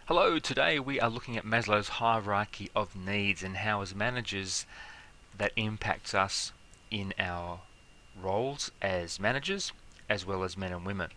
Hello, today we are looking at Maslow's hierarchy of needs and how as managers that impacts us in our roles as managers as well as men and women.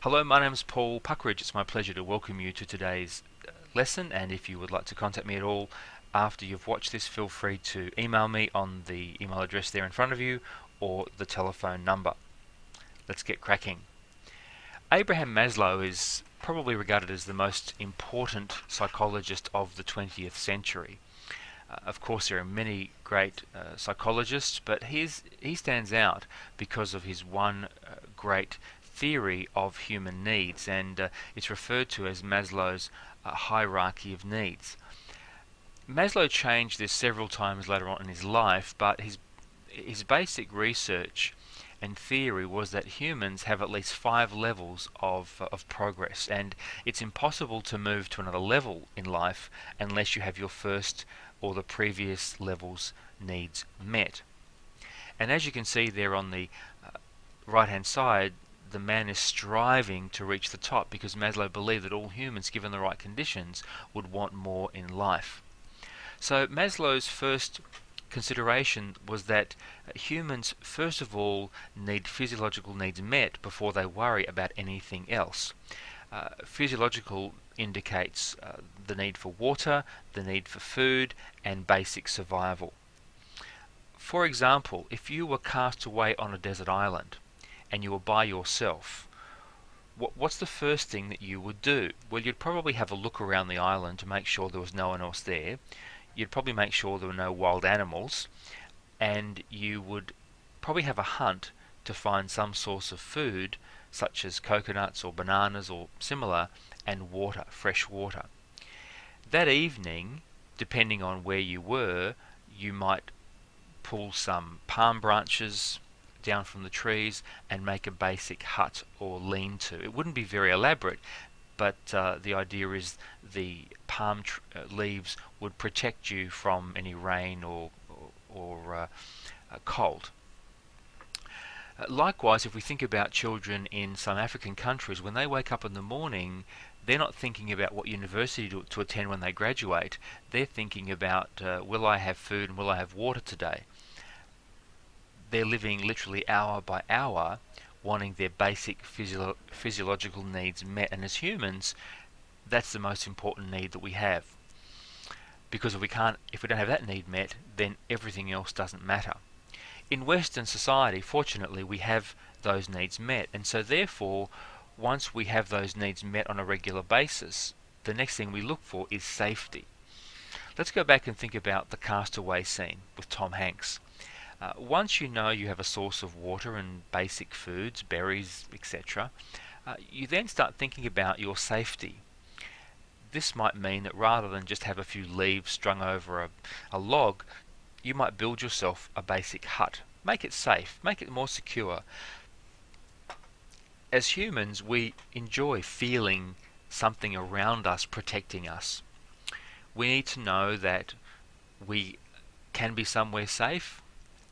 Hello, my name is Paul Puckridge. It's my pleasure to welcome you to today's lesson, and if you would like to contact me at all after you've watched this, feel free to email me on the email address there in front of you or the telephone number. Let's get cracking. Abraham Maslow is probably regarded as the most important psychologist of the 20th century. Of course, there are many great psychologists, but he stands out because of his one great theory of human needs, and it's referred to as Maslow's hierarchy of needs. Maslow changed this several times later on in his life, but his basic research and theory was that humans have at least 5 levels of progress, and it's impossible to move to another level in life unless you have your first or the previous level's needs met. And as you can see there on the right hand side, the man is striving to reach the top because Maslow believed that all humans, given the right conditions, would want more in life. So Maslow's first consideration was that humans first of all need physiological needs met before they worry about anything else. Physiological indicates the need for water, the need for food, and basic survival. For example, if you were cast away on a desert island and you were by yourself, what's the first thing that you would do? Well, you'd probably have a look around the island to make sure there was no one else there. You'd probably make sure there were no wild animals, and you would probably have a hunt to find some source of food, such as coconuts or bananas or similar, and water, fresh water. That evening, depending on where you were, you might pull some palm branches down from the trees and make a basic hut or lean-to. It wouldn't be very elaborate, but the idea is the palm leaves would protect you from any rain or cold. Likewise, if we think about children in some African countries, when they wake up in the morning, they're not thinking about what university to attend when they graduate. They're thinking about, will I have food and will I have water today? They're living literally hour by hour, wanting their basic physiological needs met. And as humans, that's the most important need that we have. Because if we don't have that need met, then everything else doesn't matter. In Western society, fortunately, we have those needs met, and so therefore, once we have those needs met on a regular basis, the next thing we look for is safety. Let's go back and think about the castaway scene with Tom Hanks. Once you know you have a source of water and basic foods, berries, etc., you then start thinking about your safety. This might mean that rather than just have a few leaves strung over a log, you might build yourself a basic hut. Make it safe, make it more secure. As humans, we enjoy feeling something around us protecting us. We need to know that we can be somewhere safe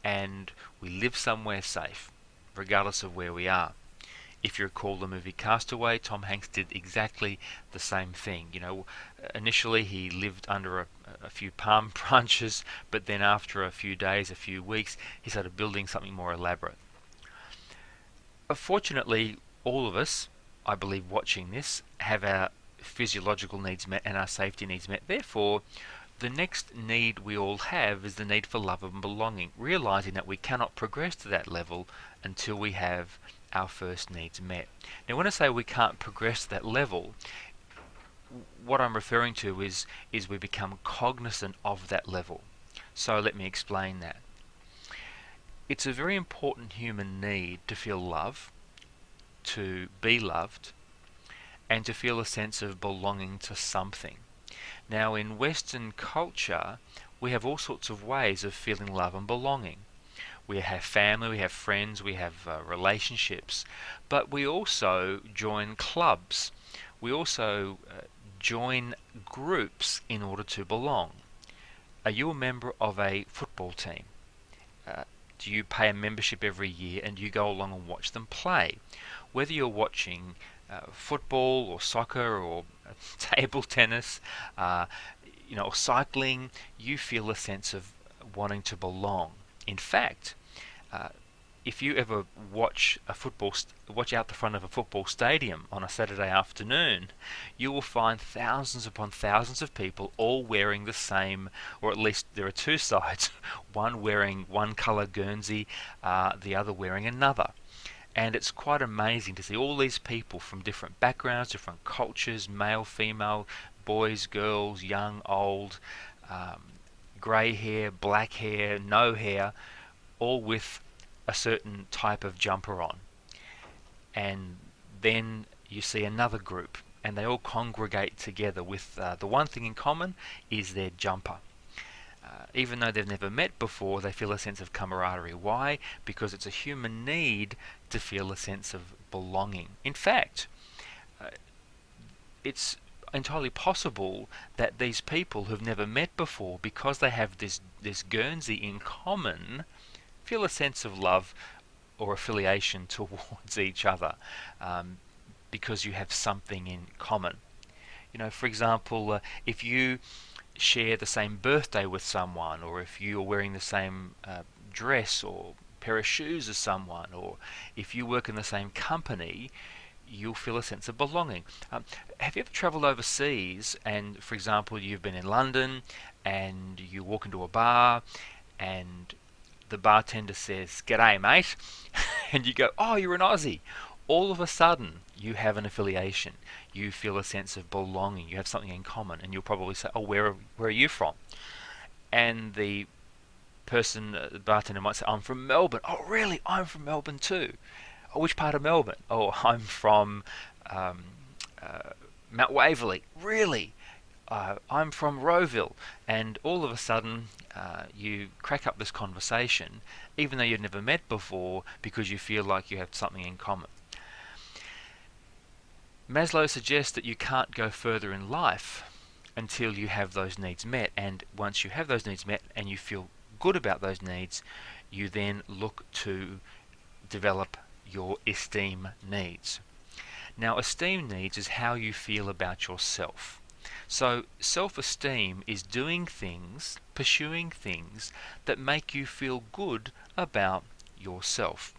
and we live somewhere safe, regardless of where we are. If you recall the movie Castaway, Tom Hanks did exactly the same thing. Initially he lived under a few palm branches, but then after a few days, a few weeks, he started building something more elaborate. Fortunately, all of us, I believe, watching this, have our physiological needs met and our safety needs met. Therefore, the next need we all have is the need for love and belonging, realizing that we cannot progress to that level until we have our first needs met. Now, when I say we can't progress to that level, what I'm referring to is we become cognizant of that level. So let me explain that. It's a very important human need to feel love, to be loved, and to feel a sense of belonging to something. Now, in Western culture, we have all sorts of ways of feeling love and belonging. We have family, we have friends, we have relationships, but we also join clubs. We also join groups in order to belong. Are you a member of a football team? Do you pay a membership every year and you go along and watch them play? Whether you're watching football or soccer or table tennis, uh, or cycling, you feel a sense of wanting to belong. In fact, uh, if you ever watch out the front of a football stadium on a Saturday afternoon, you will find thousands upon thousands of people all wearing the same, or at least there are two sides, one wearing one colour Guernsey, the other wearing another. And it's quite amazing to see all these people from different backgrounds, different cultures, male, female, boys, girls, young, old, um, grey hair, black hair, no hair, all with a certain type of jumper on. And then you see another group, and they all congregate together with the one thing in common is their jumper. Even though they've never met before, they feel a sense of camaraderie. Why? Because it's a human need to feel a sense of belonging. In fact, uh, it's entirely possible that these people who've never met before, because they have this Guernsey in common, feel a sense of love or affiliation towards each other, um, because you have something in common. For example, if you share the same birthday with someone, or if you're wearing the same dress or pair of shoes as someone, or if you work in the same company, you'll feel a sense of belonging. Have you ever travelled overseas and, for example, you've been in London and you walk into a bar and the bartender says, "G'day, mate," and you go, "Oh, you're an Aussie." All of a sudden, you have an affiliation. You feel a sense of belonging. You have something in common, and you'll probably say, "Oh, where are you from?" And the the bartender might say, "I'm from Melbourne." "Oh, really? I'm from Melbourne too." "Oh, which part of Melbourne?" "Oh, I'm from um, uh, Mount Waverley." "Really?" "I'm from Rowville." And all of a sudden, you crack up this conversation, even though you've never met before, because you feel like you have something in common. Maslow suggests that you can't go further in life until you have those needs met, and once you have those needs met and you feel good about those needs, you then look to develop your esteem needs. Now, esteem needs is how you feel about yourself. So, self-esteem is doing things, pursuing things that make you feel good about yourself.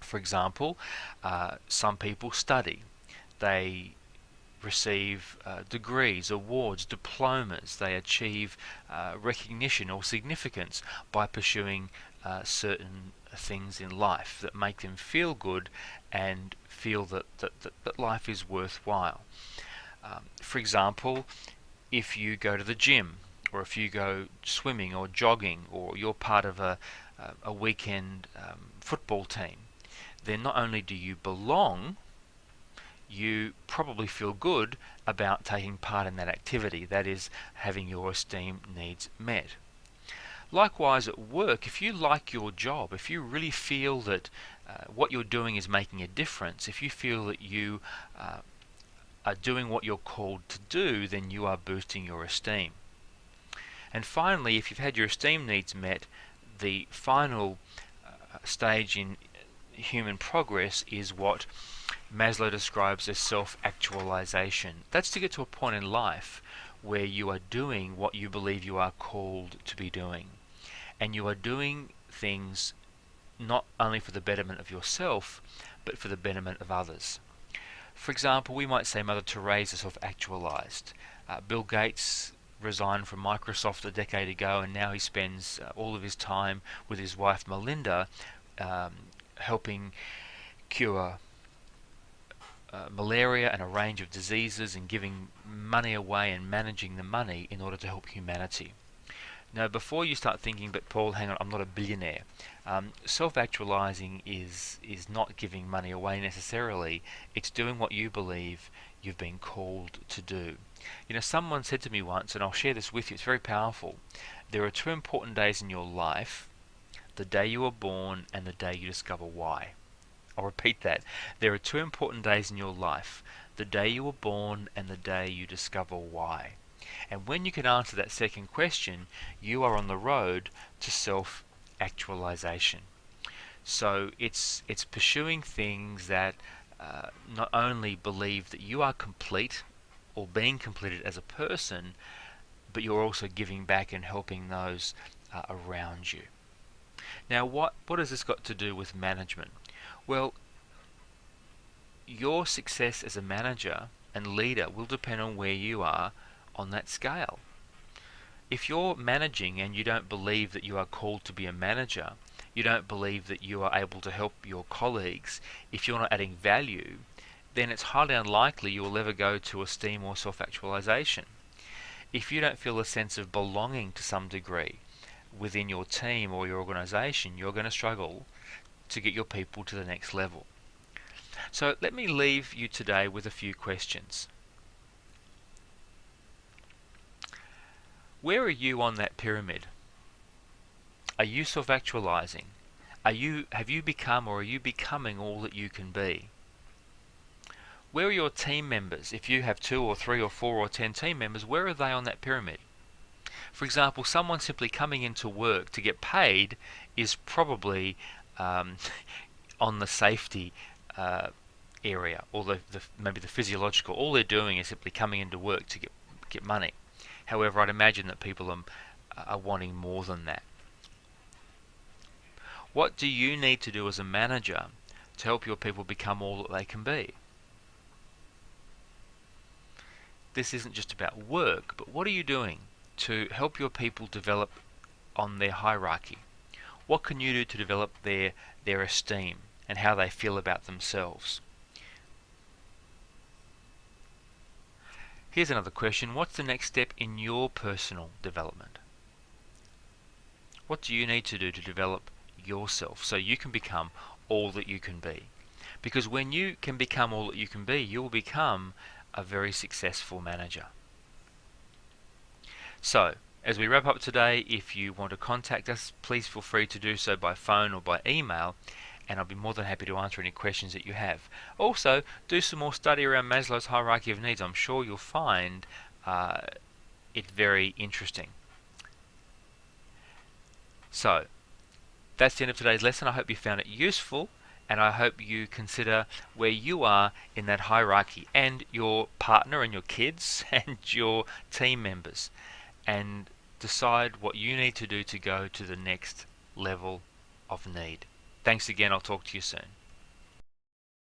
For example, some people study. They receive degrees, awards, diplomas. They achieve recognition or significance by pursuing certain things in life that make them feel good and feel that life is worthwhile. For example, if you go to the gym, or if you go swimming or jogging, or you're part of a weekend football team, then not only do you belong, you probably feel good about taking part in that activity, that is, having your esteem needs met. Likewise at work, if you like your job, if you really feel that what you're doing is making a difference, if you feel that you are doing what you're called to do, then you are boosting your esteem. And finally, if you've had your esteem needs met, the final stage in human progress is what Maslow describes as self-actualization. That's to get to a point in life where you are doing what you believe you are called to be doing. And you are doing things not only for the betterment of yourself, but for the betterment of others. For example, we might say Mother Teresa self-actualized. Bill Gates resigned from Microsoft a decade ago, and now he spends all of his time with his wife Melinda helping cure malaria and a range of diseases, and giving money away and managing the money in order to help humanity. Now, before you start thinking, "But Paul, hang on, I'm not a billionaire," self-actualizing is not giving money away necessarily. It's doing what you believe you've been called to do. Someone said to me once, and I'll share this with you, it's very powerful: there are two important days in your life, the day you were born and the day you discover why. I'll repeat that. There are two important days in your life, the day you were born and the day you discover why. And when you can answer that second question, you are on the road to self-actualization. So it's pursuing things that not only believe that you are complete or being completed as a person, but you're also giving back and helping those around you. Now, what has this got to do with management? Well, your success as a manager and leader will depend on where you are on that scale. If you're managing and you don't believe that you are called to be a manager, you don't believe that you are able to help your colleagues, if you're not adding value, then it's highly unlikely you will ever go to esteem or self-actualization. If you don't feel a sense of belonging to some degree within your team or your organization, you're going to struggle to get your people to the next level. So let me leave you today with a few questions. Where are you on that pyramid? Are you self-actualizing? Have you become or are you becoming all that you can be? Where are your team members? If you have 2 or 3 or 4 or 10 team members, where are they on that pyramid? For example, someone simply coming into work to get paid is probably on the safety area, or maybe the physiological. All they're doing is simply coming into work to get money. However, I'd imagine that people are wanting more than that. What do you need to do as a manager to help your people become all that they can be? This isn't just about work, but what are you doing to help your people develop on their hierarchy? What can you do to develop their esteem and how they feel about themselves? Here's another question. What's the next step in your personal development? What do you need to do to develop yourself so you can become all that you can be? Because when you can become all that you can be, you'll become a very successful manager. So, as we wrap up today, if you want to contact us, please feel free to do so by phone or by email, and I'll be more than happy to answer any questions that you have. Also, do some more study around Maslow's hierarchy of needs. I'm sure you'll find it very interesting. So, that's the end of today's lesson. I hope you found it useful, and I hope you consider where you are in that hierarchy, and your partner and your kids and your team members, and decide what you need to do to go to the next level of need. Thanks again. I'll talk to you soon.